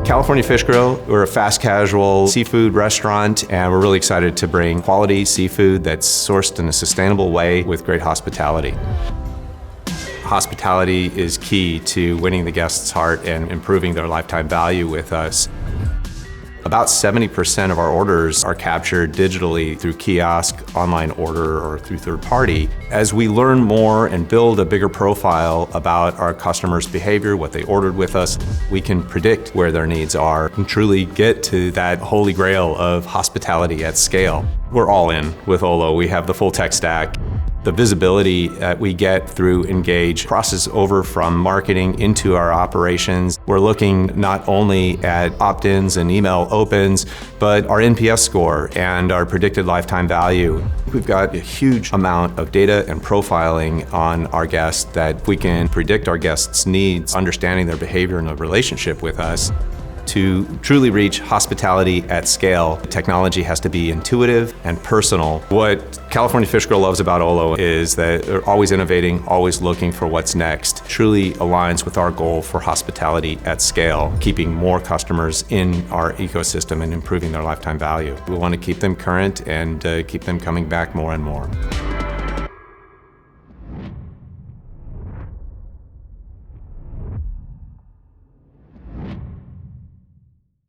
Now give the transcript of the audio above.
California Fish Grill, we're a fast casual seafood restaurant, and we're really excited to bring quality seafood that's sourced in a sustainable way with great hospitality. Hospitality is key to winning the guest's heart and improving their lifetime value with us. About 70% of our orders are captured digitally through kiosk, online order, or through third party. As we learn more and build a bigger profile about our customers' behavior, what they ordered with us, we can predict where their needs are and truly get to that holy grail of hospitality at scale. We're all in with Olo. We have the full tech stack. The visibility that we get through Engage crosses over from marketing into our operations. We're looking not only at opt-ins and email opens, but our NPS score and our predicted lifetime value. We've got a huge amount of data and profiling on our guests that we can predict our guests' needs, understanding their behavior and their relationship with us. To truly reach hospitality at scale, technology has to be intuitive and personal. What California Fish Grill loves about Olo is that they're always innovating, always looking for what's next. Truly aligns with our goal for hospitality at scale, keeping more customers in our ecosystem and improving their lifetime value. We want to keep them current and keep them coming back more and more.